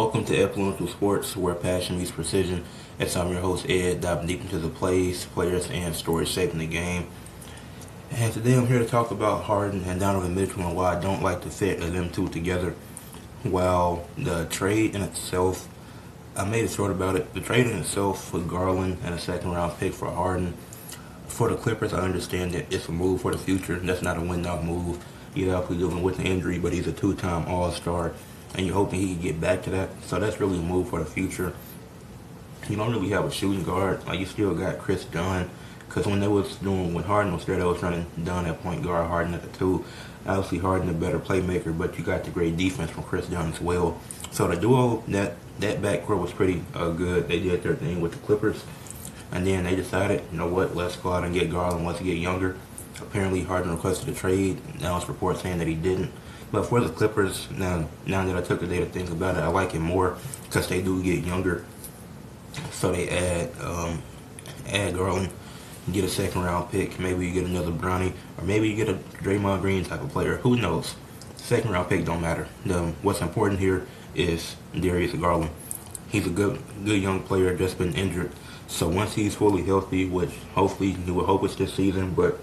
Welcome to Ed Fluential Sports, where passion meets precision. As I'm your host, Ed, diving deep into the plays, players, and stories shaping the game. And today I'm here to talk about Harden and Donovan Mitchell and why I don't like the fit of them two together. While the trade in itself, I made it short about it. The trade in itself with Garland and a second round pick for Harden. For the Clippers, I understand that it's a move for the future. That's not a win-now move. He's obviously dealing with an injury, but he's a two-time All-Star, and you're hoping he can get back to that. So that's really a move for the future. You don't really have a shooting guard. Like, you still got Chris Dunn, because when Harden was there, they was running Dunn at point guard, Harden at the two. Obviously, Harden a better playmaker, but you got the great defense from Chris Dunn as well. So the duo, that backcourt was pretty good. They did their thing with the Clippers. And then they decided, you know what, let's go out and get Garland once he get younger. Apparently Harden requested a trade. Now it's reports saying that he didn't. But for the Clippers, now that I took the day to think about it, I like it more because they do get younger. So they add Garland, get a second round pick. Maybe you get another Bronny, or maybe you get a Draymond Green type of player. Who knows? Second round pick don't matter. What's important here is Darius Garland. He's a good young player, just been injured. So once he's fully healthy, which hopefully you would hope it's this season, but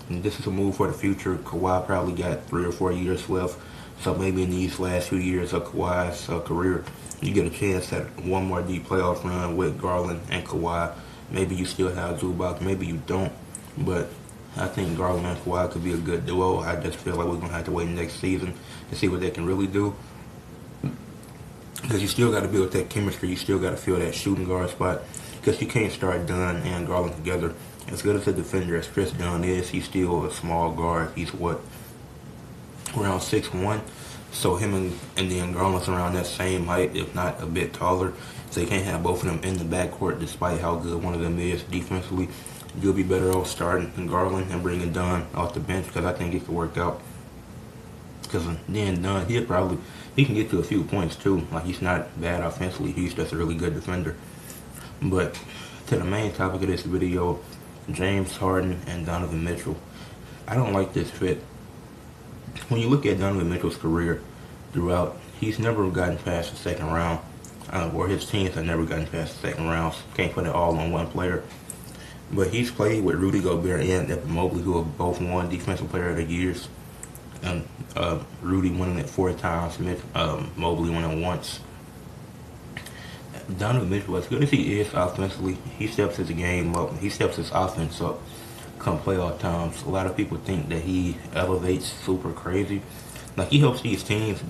this is a move for the future. Kawhi probably got 3 or 4 years left. So maybe in these last few years of Kawhi's career, you get a chance at one more deep playoff run with Garland and Kawhi. Maybe you still have Zubac, maybe you don't. But I think Garland and Kawhi could be a good duo. I just feel like we're going to have to wait next season to see what they can really do. Because you still got to build that chemistry. You still got to fill that shooting guard spot. Because you can't start Dunn and Garland together. As good as a defender as Chris Dunn is, he's still a small guard. He's around 6'1". So him and then Garland's around that same height, if not a bit taller. So you can't have both of them in the backcourt despite how good one of them is defensively. You'll be better off starting Garland and bringing Dunn off the bench because I think it could work out. Because then Dunn, he can get to a few points too. Like, he's not bad offensively. He's just a really good defender. But to the main topic of this video, James Harden and Donovan Mitchell. I don't like this fit. When you look at Donovan Mitchell's career throughout, he's never gotten past the second round. Or his teams have never gotten past the second round. Can't put it all on one player. But he's played with Rudy Gobert and Evan Mobley, who have both won Defensive Player of the Years. Rudy winning it 4 times, Mobley won it once. Donovan Mitchell, as good as he is offensively, he steps his game up. He steps his offense up come playoff times. A lot of people think that he elevates super crazy. Like, he helps these teams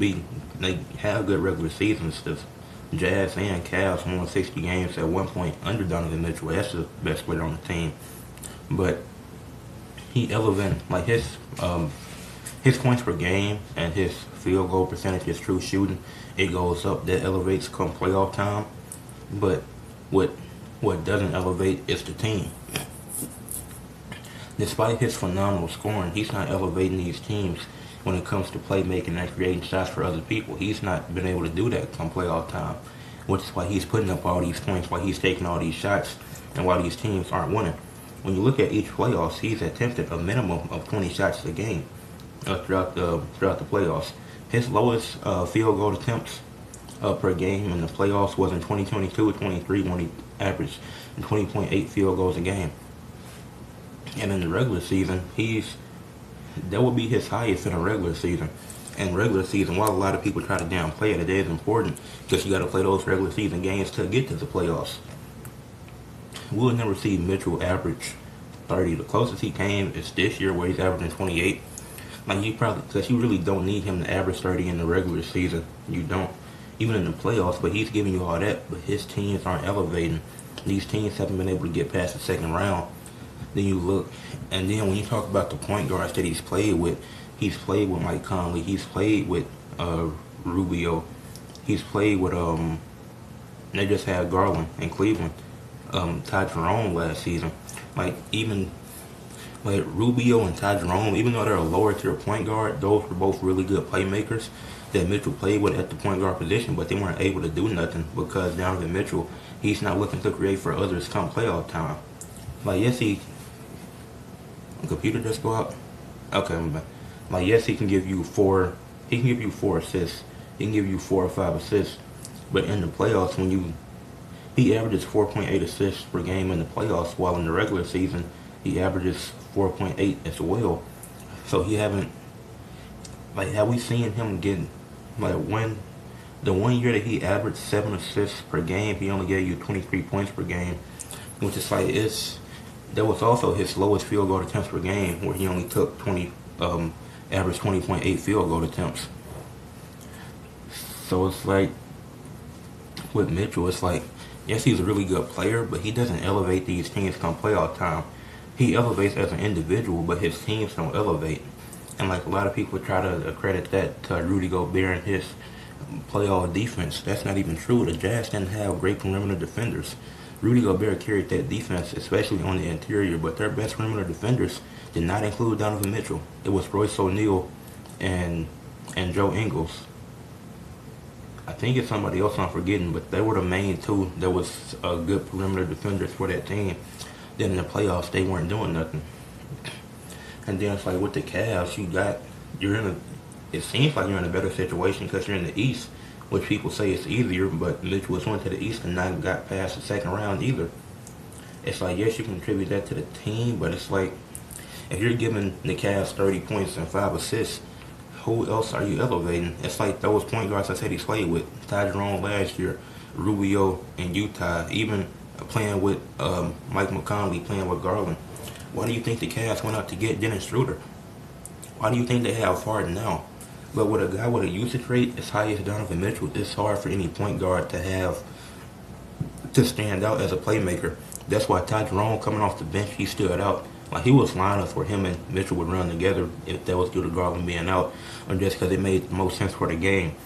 have good regular seasons. The Jazz and Cavs won 60 games at one point under Donovan Mitchell. That's the best player on the team. But he elevates, like, his points per game and his field goal percentage, his true shooting, it goes up. That elevates come playoff time. But what doesn't elevate is the team. Despite his phenomenal scoring, he's not elevating these teams when it comes to playmaking and creating shots for other people. He's not been able to do that come playoff time, which is why he's putting up all these points, why he's taking all these shots, and why these teams aren't winning. When you look at each playoffs, he's attempted a minimum of 20 shots a game throughout the playoffs. His lowest field goal attempts per game in the playoffs was in 2022-23 when he averaged 20.8 field goals a game. And in the regular season, that would be his highest in a regular season. And regular season, while a lot of people try to downplay it, it is important because you got to play those regular season games to get to the playoffs. We'll never see Mitchell average 30. The closest he came is this year where he's averaging 28. Like, because you really don't need him to average 30 in the regular season. You don't. Even in the playoffs, but he's giving you all that, but his teams aren't elevating. These teams haven't been able to get past the second round. Then you look, and then when you talk about the point guards that he's played with Mike Conley, he's played with Rubio, he's played with they just had Garland in Cleveland, Ty Jerome last season. Like Rubio and Ty Jerome, even though they're a lower tier point guard, those were both really good playmakers that Mitchell played with at the point guard position, but they weren't able to do nothing because Donovan Mitchell, he's not looking to create for others come playoff time. Like, yes, computer just go out? Okay, I'm back. Like, yes, he can give you 4 assists. He can give you 4 or 5 assists. But in the playoffs, he averages 4.8 assists per game in the playoffs, while in the regular season he averages 4.8 as well. So he haven't, like, have we seen him get, like, the 1 year that he averaged 7 assists per game, he only gave you 23 points per game, which is like, that was also his lowest field goal attempts per game, where he only took averaged 20.8 field goal attempts. So it's like, with Mitchell, it's like, yes, he's a really good player, but he doesn't elevate these teams come playoff time. He elevates as an individual, but his teams don't elevate. And like a lot of people try to accredit that to Rudy Gobert and his playoff defense. That's not even true. The Jazz didn't have great perimeter defenders. Rudy Gobert carried that defense, especially on the interior, but their best perimeter defenders did not include Donovan Mitchell. It was Royce O'Neal and Joe Ingles. I think it's somebody else I'm forgetting, but they were the main two that was good perimeter defenders for that team. Then in the playoffs, they weren't doing nothing. And then it's like with the Cavs, it seems like you're in a better situation because you're in the East, which people say it's easier, but Mitchell went to the East and not got past the second round either. It's like, yes, you can contribute that to the team, but it's like, if you're giving the Cavs 30 points and 5 assists, who else are you elevating? It's like those point guards I said he played with, Ty Jerome last year, Rubio in Utah, even playing with Mike McConley, playing with Garland. Why do you think the Cavs went out to get Dennis Schroeder? Why do you think they have Harden now? But with a guy with a usage rate as high as Donovan Mitchell, it's hard for any point guard to stand out as a playmaker. That's why Ty Jerome coming off the bench, he stood out. Like, he was lineups where him and Mitchell would run together if that was due to Garland being out, or just because it made the most sense for the game.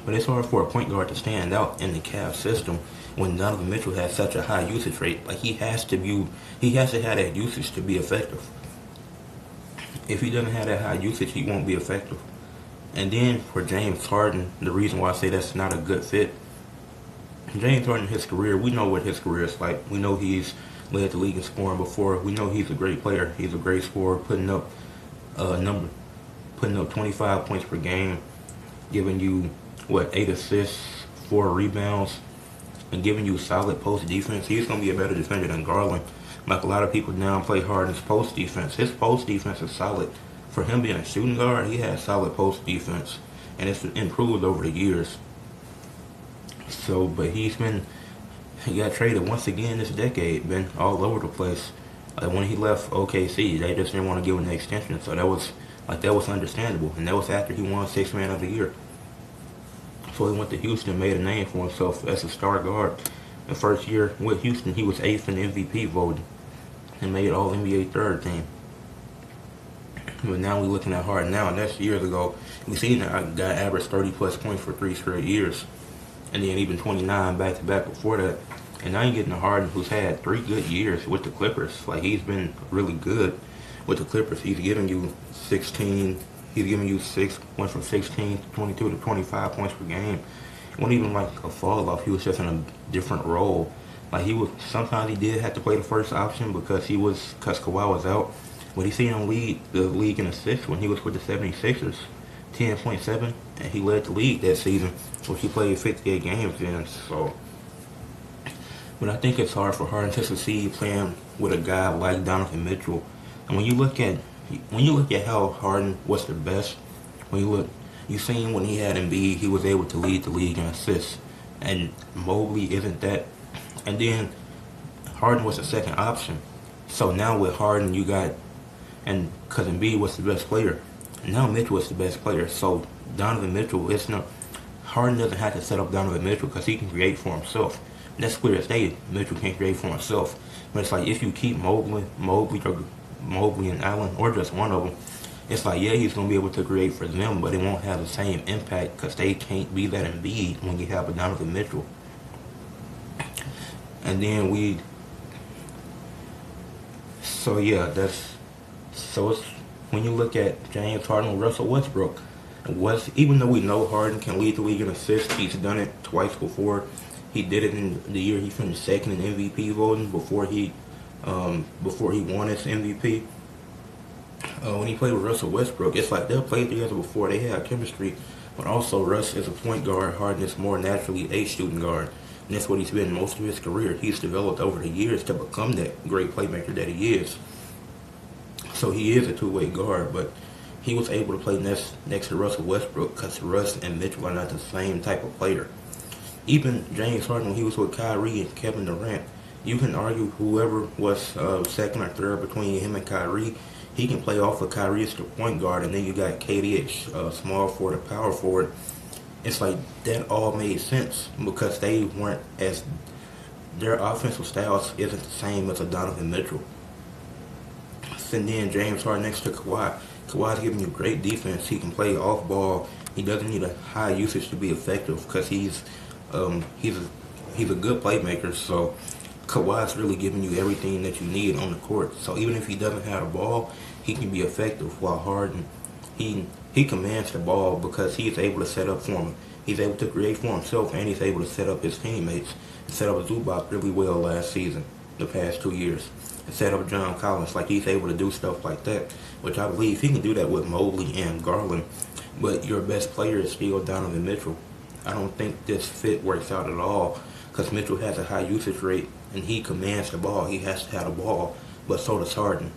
But it's hard for a point guard to stand out in the Cavs system when Donovan Mitchell has such a high usage rate. Like, he has to have that usage to be effective. If he doesn't have that high usage, he won't be effective. And then for James Harden, the reason why I say that's not a good fit, James Harden, his career, we know what his career is like. We know he's led the league in scoring before. We know he's a great player. He's a great scorer, putting up 25 points per game, giving you 8 assists, 4 rebounds, and giving you solid post defense. He's gonna be a better defender than Garland. Like, a lot of people now play Harden's post defense. His post defense is solid. For him being a shooting guard, he has solid post defense, and it's improved over the years. So, but he got traded once again this decade, been all over the place. Like, when he left OKC, they just didn't want to give him the extension, so that was understandable, and that was after he won 6th Man of the Year. So he went to Houston and made a name for himself as a star guard. The first year with Houston, he was 8th in MVP voting and made All-NBA third team. But now we're looking at Harden now, and that's years ago. We seen that guy averaged 30-plus points for 3 straight years, and then even 29 back-to-back before that. And now you're getting a Harden who's had 3 good years with the Clippers. Like, he's been really good with the Clippers. He's giving you 16. He's giving you went from 16 to 22 to 25 points per game. It wasn't even like a fall off. He was just in a different role. Like, sometimes he did have to play the first option because Kawhi was out. But he seen him lead the league in assists when he was with the 76ers, 10.7, and he led the league that season, which he played 58 games in. So, but I think it's hard for Harden to succeed playing with a guy like Donovan Mitchell. And when you look at how Harden was the best, you seen when he had Embiid, he was able to lead the league in assists, and Mobley isn't that. And then Harden was the second option. So now with Harden, and because Embiid was the best player, now Mitchell was the best player. So Donovan Mitchell, Harden doesn't have to set up Donovan Mitchell because he can create for himself. And that's clear as day. Mitchell can create for himself. But it's like, if you keep Mobley and Allen, or just one of them, it's like, yeah, he's going to be able to create for them, but it won't have the same impact because they can't be that Embiid when you have a Donovan Mitchell. And then it's when you look at James Harden and Russell Westbrook, even though we know Harden can lead the league in assists, he's done it twice before. He did it in the year he finished second in MVP voting before he won his MVP. When he played with Russell Westbrook, it's like they'll play together before. They have chemistry But also, Russ is a point guard. Harden is more naturally a shooting guard. And that's what he's been most of his career. He's developed over the years to become that great playmaker that he is. So he is a two-way guard, but he was able to play next to Russell Westbrook because Russ and Mitchell are not the same type of player. Even James Harden, when he was with Kyrie and Kevin Durant, you can argue whoever was second or third between him and Kyrie, he can play off of Kyrie as the point guard, and then you got KD at small forward or power forward. It's like that all made sense because they weren't as, their offensive styles isn't the same as a Donovan Mitchell. And then James Harden next to Kawhi. Kawhi's giving you great defense. He can play off ball. He doesn't need a high usage to be effective because he's a good playmaker. So Kawhi's really giving you everything that you need on the court. So even if he doesn't have the ball, he can be effective. While Harden, he commands the ball because he's able to set up for him. He's able to create for himself, and he's able to set up his teammates. He set up Zubac really well last season, the past 2 years. And set up John Collins, like he's able to do stuff like that, which I believe he can do that with Mobley and Garland. But your best player is still Donovan Mitchell. I don't think this fit works out at all because Mitchell has a high usage rate and he commands the ball. He has to have the ball, but so does Harden.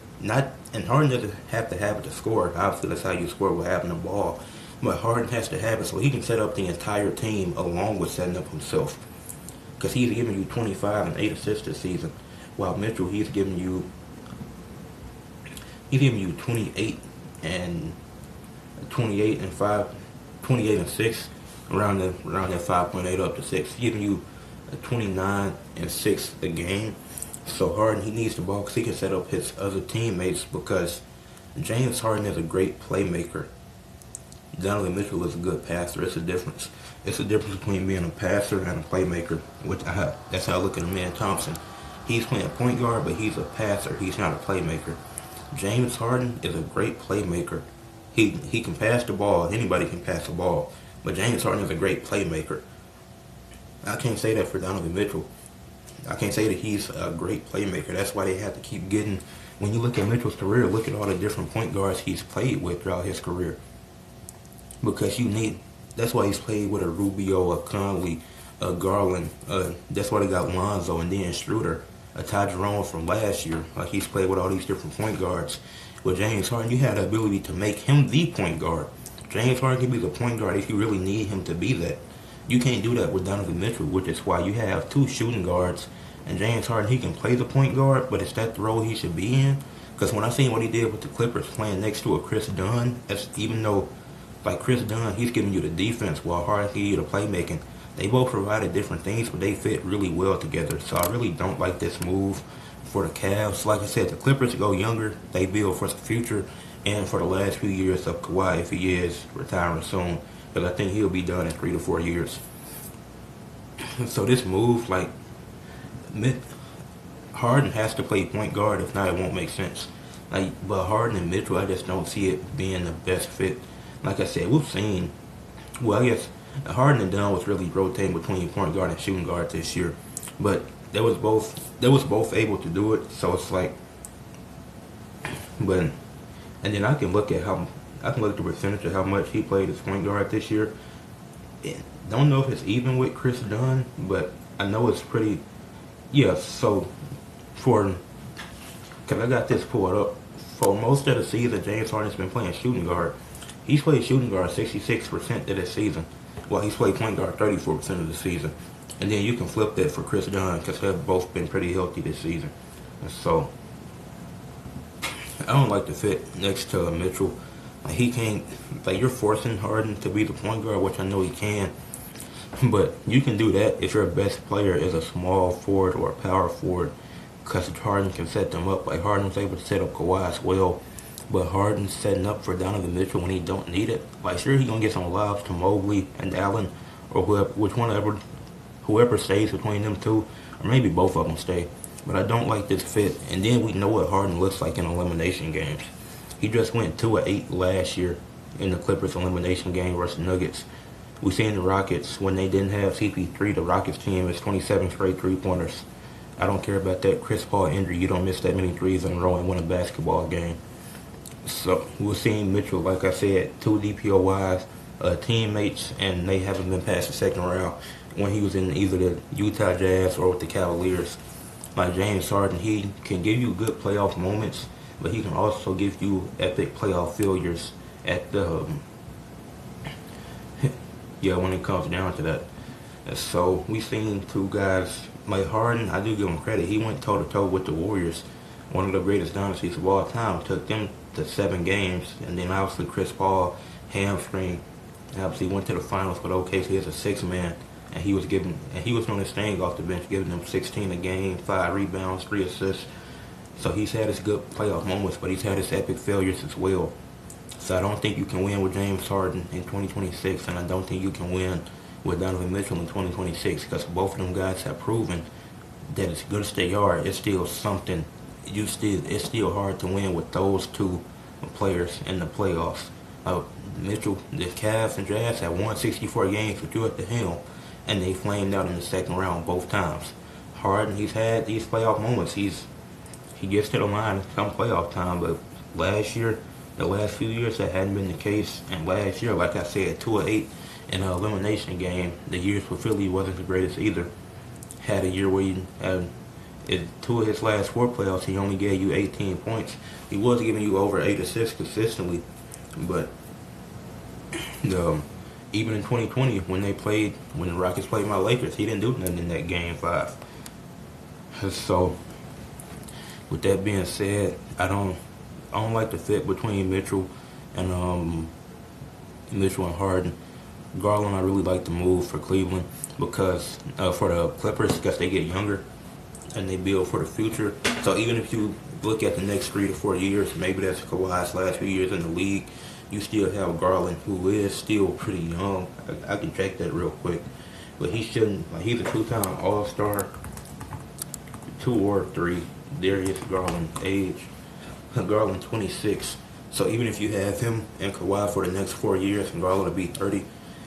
And Harden doesn't have to have it to score. Obviously, that's how you score with having the ball. But Harden has to have it so he can set up the entire team along with setting up himself. Because he's giving you 25 and 8 assists this season. While Mitchell, he's giving you 28 and 28 and 6, around that 5.8 up to 6. He's giving you 29 and 6 a game. So Harden, he needs the ball because he can set up his other teammates because James Harden is a great playmaker. Donovan Mitchell is a good passer. It's a difference. It's a difference between being a passer and a playmaker. That's how I look at Amen Thompson. He's playing point guard, but he's a passer. He's not a playmaker. James Harden is a great playmaker. He can pass the ball. Anybody can pass the ball. But James Harden is a great playmaker. I can't say that for Donovan Mitchell. I can't say that he's a great playmaker. That's why they have to keep getting. When you look at Mitchell's career, look at all the different point guards he's played with throughout his career. Because that's why he's played with a Rubio, a Conley, a Garland. That's why they got Lonzo and then Schroeder, a Ty Jerome from last year. Like he's played with all these different point guards. With James Harden, you have the ability to make him the point guard. James Harden can be the point guard if you really need him to be that. You can't do that with Donovan Mitchell, which is why you have two shooting guards. And James Harden, he can play the point guard, but is that the role he should be in? Because when I seen what he did with the Clippers playing next to a Chris Dunn, even though, like Chris Dunn, he's giving you the defense while Harden gives you the playmaking. They both provided different things, but they fit really well together. So I really don't like this move for the Cavs. Like I said, the Clippers go younger. They build for the future and for the last few years of Kawhi if he is retiring soon. Because I think he'll be done in 3 to 4 years. So this move, like, Harden has to play point guard. If not, it won't make sense. But Harden and Mitchell, I just don't see it being the best fit. Like I said, we've seen, well, I guess Harden and Dunn was really rotating between point guard and shooting guard this year. But they was both able to do it. So it's like, and then I can look at the percentage of how much he played as point guard this year. Don't know if it's even with Chris Dunn, but I know it's pretty. Yeah. So because I got this pulled up, for most of the season, James Harden's been playing shooting guard. He's played shooting guard 66% of this season, while he's played point guard 34% of the season. And then you can flip that for Chris Dunn because they've both been pretty healthy this season. And so I don't like the fit next to Mitchell. Like he can't. Like you're forcing Harden to be the point guard, which I know he can. But you can do that if your best player is a small forward or a power forward, because Harden can set them up. Like Harden was able to set up Kawhi as well. But Harden's setting up for Donovan Mitchell when he don't need it. Like, sure, he's going to get some lobs to Mobley and Allen, or whoever stays between them two, or maybe both of them stay. But I don't like this fit. And then we know what Harden looks like in elimination games. He just went 2-8 last year in the Clippers elimination game versus Nuggets. We seen the Rockets, when they didn't have CP3, the Rockets team is 27 straight three-pointers. I don't care about that Chris Paul injury. You don't miss that many threes in a row and win a basketball game. So we're seeing Mitchell, like I said, 2 DPOYs, teammates, and they haven't been past the second round when he was in either the Utah Jazz or with the Cavaliers. Like James Harden, he can give you good playoff moments, but he can also give you epic playoff failures at the yeah, when it comes down to that. And so we seen two guys like Harden. I do give him credit. He went toe to toe with the Warriors, one of the greatest dynasties of all time. Took them to 7 games, and then obviously Chris Paul hamstring. Obviously went to the finals with OKC as a 6-man, and he was doing his thing off the bench, giving them 16 a game, 5 rebounds, 3 assists. So he's had his good playoff moments, but he's had his epic failures as well. So I don't think you can win with James Harden in 2026, and I don't think you can win with Donovan Mitchell in 2026, because both of them guys have proven that it's good as they are. It's still something. It's still hard to win with those two players in the playoffs. Mitchell, the Cavs and Jazz have won 64 games with you at the helm, and they flamed out in the second round both times. Harden, he's had these playoff moments. He gets to the line come playoff time, but the last few years, that hadn't been the case. And last year, like I said, 2-8 in an elimination game. The years for Philly wasn't the greatest either. Had a year where he had in 2 of his last 4 playoffs, he only gave you 18 points. He was giving you over 8 assists consistently, but even in 2020, when the Rockets played my Lakers, he didn't do nothing in that Game 5. So, with that being said, I don't like the fit between Mitchell and Harden. Garland, I really like the move for Cleveland because for the Clippers, because they get younger and they build for the future. So even if you look at the next 3 to 4 years, maybe that's Kawhi's last few years in the league, you still have Garland, who is still pretty young. I can check that real quick, but he's a 2-time All-Star, 2 or 3. Darius Garland age. Garland 26. So even if you have him and Kawhi for the next 4 years, and Garland will be 30,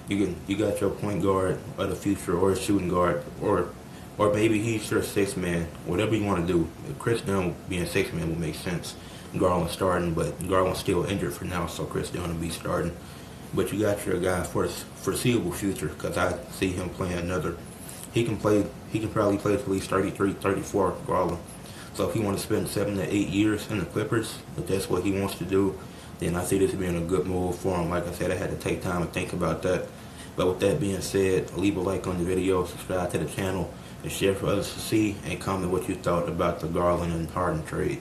you got your point guard of the future, or a shooting guard, or maybe he's your 6-man. Whatever you want to do. Chris Dunn being 6-man would make sense. Garland starting, but Garland's still injured for now, so Chris Dunn will be starting. But you got your guy for the foreseeable future, because I see him playing another. He can probably play at least 33, 34, Garland. So if he wants to spend 7 to 8 years in the Clippers, if that's what he wants to do, then I see this being a good move for him. Like I said, I had to take time to think about that. But with that being said, leave a like on the video, subscribe to the channel, and share for others to see, and comment what you thought about the Garland and Harden trade.